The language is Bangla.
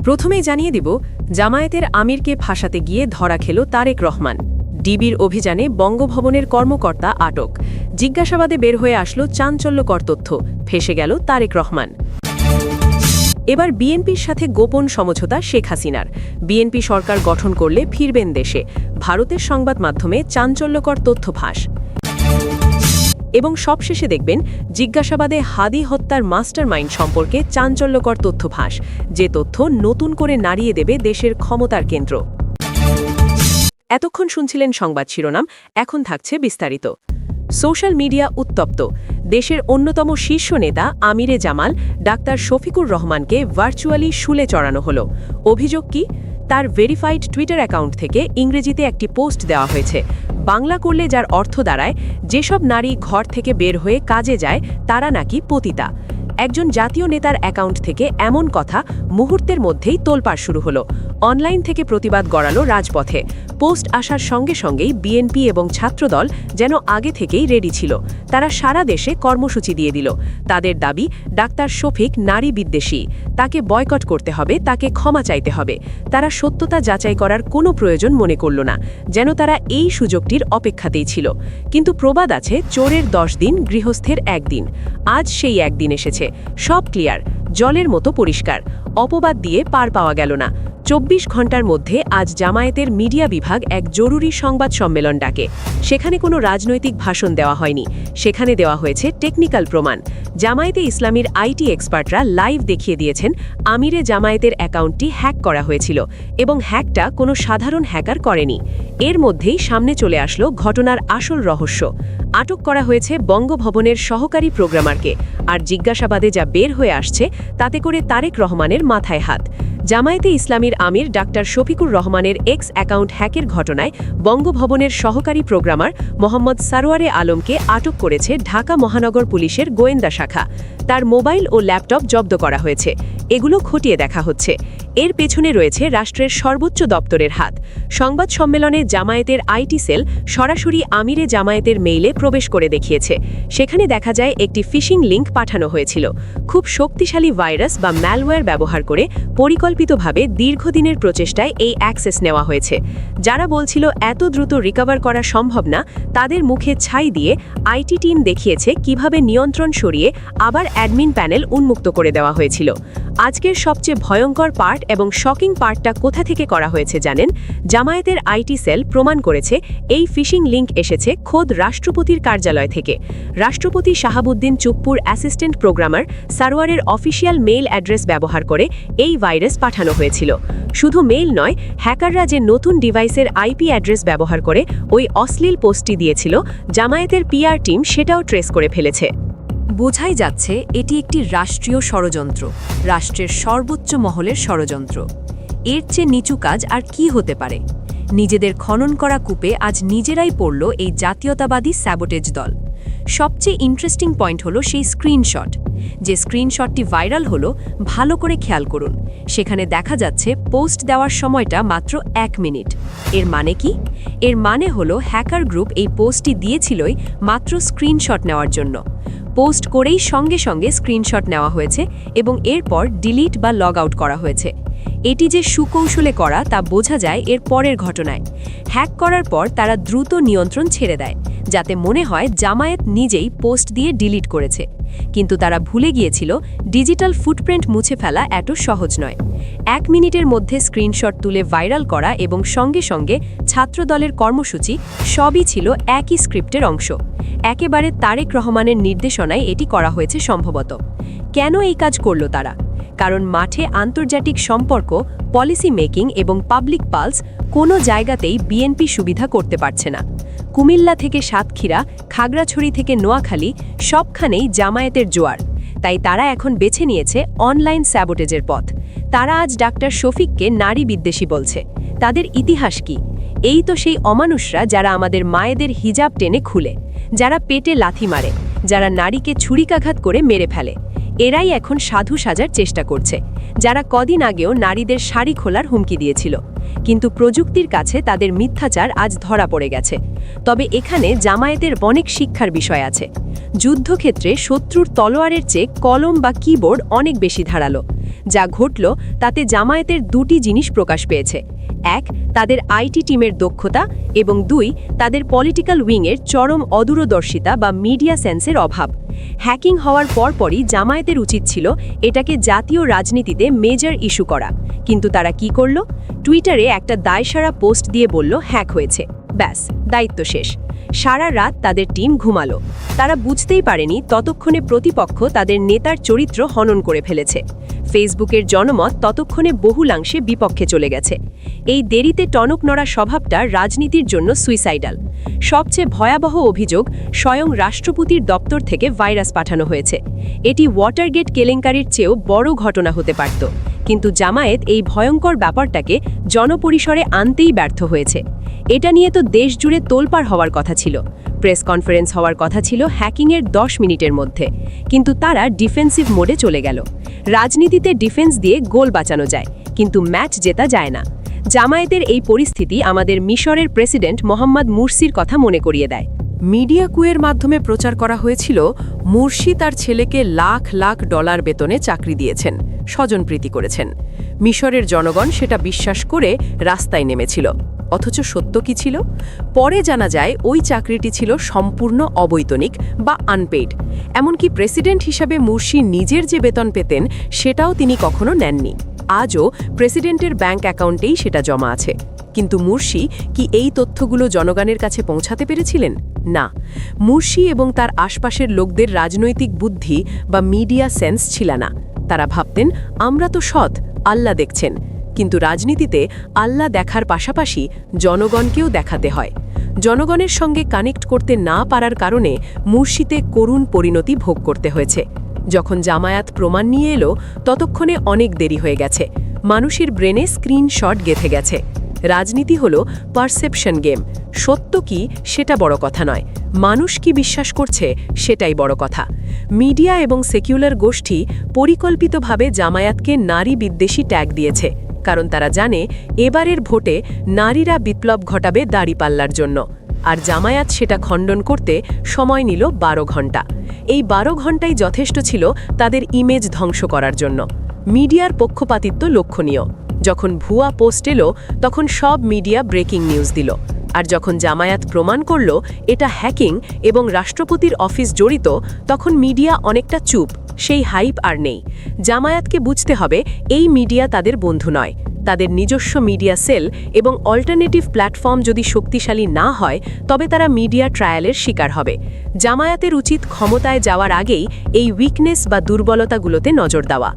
প্রথমেই জানিয়ে দিব, জামায়াতের আমিরকে ফাঁসাতে গিয়ে ধরা খেল তারেক রহমান। ডিবির অভিযানে বঙ্গভবনের কর্মকর্তা আটক। জিজ্ঞাসাবাদে বের হয়ে আসলো চাঞ্চল্যকর তথ্য, ফেঁসে গেল তারেক রহমান। এবার বিএনপির সাথে গোপন সমঝোতা শেখ হাসিনার। বিএনপি সরকার গঠন করলে ফিরবেন দেশে। ভারতের সংবাদ মাধ্যমে চাঞ্চল্যকর তথ্য ফাঁস। এবং সবশেষে দেখবেন, জিজ্ঞাসাবাদে হাদি হত্যার মাস্টারমাইন্ড সম্পর্কে চাঞ্চল্যকর তথ্য ফাঁস, যে তথ্য নতুন করে নাড়িয়ে দেবে দেশের ক্ষমতার কেন্দ্র। এতক্ষণ শুনছিলেন সংবাদ শিরোনাম, এখন থাকছে বিস্তারিত। সোশ্যাল মিডিয়া উত্তপ্ত। দেশের অন্যতম শীর্ষ নেতা আমিরে জামাল ডাক্তার শফিকুর রহমানকে ভার্চুয়ালি শুলে চড়ানো হলো। অভিযোগ কি? তার ভেরিফাইড টুইটার অ্যাকাউন্ট থেকে ইংরেজিতে একটি পোস্ট দেওয়া হয়েছে। বাংলা করলে যার অর্থ দাঁড়ায়, যেসব নারী ঘর থেকে বের হয়ে কাজে যায় তারা নাকি পতিতা। একজন জাতীয় নেতার অ্যাকাউন্ট থেকে এমন কথা, মুহূর্তের মধ্যেই তোলপাড় শুরু হলো। অনলাইন থেকে প্রতিবাদ গড়ালো রাজপথে। পোস্ট আসার সঙ্গে সঙ্গেই বিএনপি এবং ছাত্রদল যেন আগে থেকেই রেডি ছিল। তারা সারা দেশে কর্মসূচি দিয়ে দিল। তাদের দাবি, ডাক্তার শফিক নারী বিদ্বেষী, তাকে বয়কট করতে হবে, তাকে ক্ষমা চাইতে হবে। তারা সত্যতা যাচাই করার কোনো প্রয়োজন মনে করল না, যেন তারা এই সুযোগটির অপেক্ষাতেই ছিল। কিন্তু প্রবাদ আছে, চোরের 10 দিন, গৃহস্থের 1 দিন। আজ সেই একদিন এসেছে। সব ক্লিয়ার, জলের মতো পরিষ্কার। অপবাদ দিয়ে পার পাওয়া গেল না। 24 ঘন্টার মধ্যে আজ জামায়াতের মিডিয়া বিভাগ এক জরুরি সংবাদ সম্মেলন ডাকে। সেখানে কোনো রাজনৈতিক ভাষণ দেওয়া হয়নি, সেখানে দেওয়া হয়েছে টেকনিক্যাল প্রমাণ। জামায়াতে ইসলামীর আইটি এক্সপার্টরা লাইভ দেখিয়ে দিয়েছেন আমিরে জামায়াতের অ্যাকাউন্টটি হ্যাক করা হয়েছিল, এবং হ্যাকটা কোনো সাধারণ হ্যাকার করেনি। এর মধ্যেই সামনে চলে আসলো ঘটনার আসল রহস্য। আটক করা হয়েছে বঙ্গভবনের সহকারী প্রোগ্রামারকে, আর জিজ্ঞাসাবাদে যা বের হয়ে আসছে তাতে করে তারেক রহমানের মাথায় হাত। জামায়াতে ইসলামীর আমির ডাক্তার শফিকুর রহমানের এক্স অ্যাকাউন্ট হ্যাকের ঘটনায় বঙ্গভবনের সহকারী প্রোগ্রামার মোহাম্মদ সারোয়ারে আলমকে আটক করেছে ঢাকা মহানগর পুলিশের গোয়েন্দা শাখা। তার মোবাইল ও ল্যাপটপ জব্দ করা হয়েছে। এগুলো খতিয়ে দেখা হচ্ছে। এর পেছনে রয়েছে রাষ্ট্রের সর্বোচ্চ দপ্তরের হাত। সংবাদ সম্মেলনে জামায়াতের আইটি সেল সরাসরি আমিরে জামায়াতের মেইলে প্রবেশ করে দেখিয়েছে। সেখানে দেখা যায় একটি ফিশিং লিঙ্ক পাঠানো হয়েছিল। খুব শক্তিশালী ভাইরাস বা ম্যালওয়্যার ব্যবহার করে পরিকল্পিতভাবে দীর্ঘদিনের প্রচেষ্টায় এই অ্যাক্সেস নেওয়া হয়েছে। যারা বলছিল এত দ্রুত রিকভার করা সম্ভব না, তাদের মুখে ছাই দিয়ে আইটি টিম দেখিয়েছে কিভাবে নিয়ন্ত্রণ সরিয়ে আবার অ্যাডমিন প্যানেল উন্মুক্ত করে দেওয়া হয়েছিল। আজকের সবচেয়ে ভয়ঙ্কর পার্ট এবং শকিং পার্টটা কোথা থেকে করা হয়েছে জানেন? জামায়াতের আইটি সেল প্রমাণ করেছে এই ফিশিং লিঙ্ক এসেছে খোদ রাষ্ট্রপতির কার্যালয় থেকে। রাষ্ট্রপতি শাহাবুদ্দিন চুপ্পুর অ্যাসিস্ট্যান্ট প্রোগ্রামার সারোয়ারের অফিসিয়াল মেইল অ্যাড্রেস ব্যবহার করে এই ভাইরাস পাঠানো হয়েছিল। শুধু মেইল নয়, হ্যাকাররা যে নতুন ডিভাইসের আইপি অ্যাড্রেস ব্যবহার করে ওই অশ্লীল পোস্টটি দিয়েছিল, জামায়াতের পিআর টিম সেটাও ট্রেস করে ফেলেছে। বোঝাই যাচ্ছে এটি একটি রাষ্ট্রীয় ষড়যন্ত্র, রাষ্ট্রের সর্বোচ্চ মহলের ষড়যন্ত্র। এর চেয়ে নিচু কাজ আর কি হতে পারে? নিজেদের খনন করা কূপে আজ নিজেরাই পড়ল এই জাতীয়তাবাদী স্যাবোটেজ দল। সবচেয়ে ইন্টারেস্টিং পয়েন্ট হলো সেই স্ক্রিনশট। যে স্ক্রিনশটটি ভাইরাল হলো, ভালো করে খেয়াল করুন। সেখানে দেখা যাচ্ছে পোস্ট দেওয়ার সময়টা মাত্র 1 মিনিট। এর মানে কি? এর মানে হলো হ্যাকার গ্রুপ এই পোস্টটি দিয়েছিলই মাত্র স্ক্রিনশট নেওয়ার জন্য। পোস্ট করেই সঙ্গে সঙ্গে স্ক্রিনশট নেওয়া হয়েছে এবং এরপর ডিলিট বা লগ আউট করা হয়েছে। এটি যে সুকৌশলে করা তা বোঝা যায় এর পরের ঘটনায়। হ্যাক করার পর তারা দ্রুত নিয়ন্ত্রণ ছেড়ে দেয়, যাতে মনে হয় জামায়াত নিজেই পোস্ট দিয়ে ডিলিট করেছে। কিন্তু তারা ভুলে গিয়েছিল ডিজিটাল ফুটপ্রিন্ট মুছে ফেলা এত সহজ নয়। 1 মিনিটের মধ্যে স্ক্রিনশট তুলে ভাইরাল করা এবং সঙ্গে সঙ্গে ছাত্রদলের কর্মসূচি সবই ছিল একই স্ক্রিপ্টের অংশ। একেবারে তারেক রহমানের নির্দেশনায় এটি করা হয়েছে সম্ভবত। কেন এই কাজ করল তারা? কারণ মাঠে আন্তর্জাতিক সম্পর্ক, পলিসি মেকিং এবং পাবলিক পালস কোনো জায়গাতেই বিএনপি সুবিধা করতে পারছে না। কুমিল্লা থেকে সাতক্ষীরা, খাগড়াছড়ি থেকে নোয়াখালী, সবখানেই জামায়াতের জোয়ার। তাই তারা এখন বেছে নিয়েছে অনলাইন স্যাবোটেজের পথ। তারা আজ ডাক্তার শফিককে নারী বিদ্বেষী বলছে। তাদের ইতিহাস কি? এই তো সেই অমানুষরা যারা আমাদের মায়েদের হিজাব টেনে খুলে, যারা পেটে লাথি মারে, যারা নারীকে ছুরিকাঘাত করে মেরে ফেলে। এরাই এখন সাধু সাজার চেষ্টা করছে, যারা কদিন আগেও নারীদের শাড়ি খোলার হুমকি দিয়েছিল। কিন্তু প্রযুক্তির কাছে তাদের মিথ্যাচার আজ ধরা পড়ে গেছে। তবে এখানে জামায়াতের অনেক শিক্ষার বিষয় আছে। যুদ্ধক্ষেত্রে শত্রুর তলোয়ারের চেয়ে কলম বা কিবোর্ড অনেক বেশি ধারালো। যা ঘটল তাতে জামায়াতের দুটি জিনিস প্রকাশ পেয়েছে। এক, তাদের আইটি টিমের দক্ষতা, এবং দুই, তাদের পলিটিক্যাল উইংয়ের চরম অদূরদর্শিতা বা মিডিয়া সেন্সের অভাব। হ্যাকিং হওয়ার পরপরই জামায়াতের উচিত ছিল এটাকে জাতীয় রাজনীতিতে মেজর ইস্যু করা, কিন্তু তারা কি করল? টুইটারে একটা দায়সারা পোস্ট দিয়ে বলল হ্যাক হয়েছে, ব্যাস, দায়িত্ব শেষ। সারা রাত তাদের টিম ঘুমালো। তারা বুঝতেই পারেনি ততক্ষণে প্রতিপক্ষ তাদের নেতার চরিত্র হনন করে ফেলেছে। ফেসবুকের জনমত ততক্ষণে বহুলাংশে বিপক্ষে চলে গেছে। এই দেরিতে টনক নড়া স্বভাবটা রাজনীতির জন্য সুইসাইডাল। সবচেয়ে ভয়াবহ অভিযোগ, স্বয়ং রাষ্ট্রপতির দপ্তর থেকে ভাইরাস পাঠানো হয়েছে। এটি ওয়াটারগেট কেলেঙ্কারির চেয়েও বড় ঘটনা হতে পারত, কিন্তু জামায়াত এই ভয়ঙ্কর ব্যাপারটাকে জনপরিসরে আনতেই ব্যর্থ হয়েছে। এটা নিয়ে তো দেশ জুড়ে তোলপাড় হওয়ার কথা ছিল। প্রেস কনফারেন্স হওয়ার কথা ছিল হ্যাকিংয়ের 10 মিনিটের মধ্যে, কিন্তু তারা ডিফেন্সিভ মোডে চলে গেল। রাজনীতিতে ডিফেন্স দিয়ে গোল বাঁচানো যায়, কিন্তু ম্যাচ জেতা যায় না। জামায়াতের এই পরিস্থিতি আমাদের মিশরের প্রেসিডেন্ট মোহাম্মদ মুরসির কথা মনে করিয়ে দেয়। মিডিয়া কুয়ের মাধ্যমে প্রচার করা হয়েছিল মুরসি তার ছেলেকে লাখ লাখ ডলার বেতনে চাকরি দিয়েছেন, স্বজনপ্রীতি করেছেন। মিশরের জনগণ সেটা বিশ্বাস করে রাস্তায় নেমেছিল। অথচ সত্য কি ছিল? পরে জানা যায় ওই চাকরিটি ছিল সম্পূর্ণ অবৈতনিক বা আনপেইড। এমনকি প্রেসিডেন্ট হিসাবে মুরসি নিজের যে বেতন পেতেন সেটাও তিনি কখনো নেননি। আজও প্রেসিডেন্টের ব্যাংক অ্যাকাউন্টেই সেটা জমা আছে। কিন্তু মুরসি কি এই তথ্যগুলো জনগণের কাছে পৌঁছাতে পেরেছিলেন? না। মুরসি এবং তার আশপাশের লোকদের রাজনৈতিক বুদ্ধি বা মিডিয়া সেন্স ছিল না। তারা ভাবতেন আমরা তো সৎ, আল্লাহ দেখছেন। কিন্তু রাজনীতিতে আল্লাহ দেখার পাশাপাশি জনগণকেও দেখাতে হয়। জনগণের সঙ্গে কানেক্ট করতে না পারার কারণে মুরসিতে করুণ পরিণতি ভোগ করতে হয়েছে। যখন জামায়াত প্রমাণ নিয়ে এলো ততক্ষণে অনেক দেরি হয়ে গেছে। মানুষের ব্রেনে স্ক্রিনশট গেঁথে গেছে। রাজনীতি হলো পারসেপশন গেম। সত্য কি সেটা বড় কথা নয়, মানুষ কি বিশ্বাস করছে সেটাই বড় কথা। মিডিয়া এবং সেকুলার গোষ্ঠী পরিকল্পিতভাবে জামায়াতকে নারী বিদ্বেষী ট্যাগ দিয়েছে, কারণ তারা জানে এবারের ভোটে নারীরা বিপ্লব ঘটাবে দাঁড়িপাল্লার জন্য। আর জামায়াত সেটা খণ্ডন করতে সময় নিল 12 ঘণ্টা। এই 12 ঘণ্টাই যথেষ্ট ছিল তাদের ইমেজ ধ্বংস করার জন্য। মিডিয়ার পক্ষপাতিত্ব লক্ষণীয়। যখন ভুয়া পোস্ট এলো তখন সব মিডিয়া ব্রেকিং নিউজ দিল, আর যখন জামায়াত প্রমাণ করল এটা হ্যাকিং এবং রাষ্ট্রপতির অফিস জড়িত, তখন মিডিয়া অনেকটা চুপ। সেই হাইপ আর নেই। জামায়াতকে বুঝতে হবে এই মিডিয়া তাদের বন্ধু নয়। তাদের নিজস্ব মিডিয়া সেল এবং অল্টারনেটিভ প্ল্যাটফর্ম যদি শক্তিশালী না হয় তবে তারা মিডিয়া ট্রায়ালের শিকার হবে। জামায়াতের উচিত ক্ষমতায় যাওয়ার আগেই এই উইকনেস বা দুর্বলতাগুলোতে নজর দেওয়া।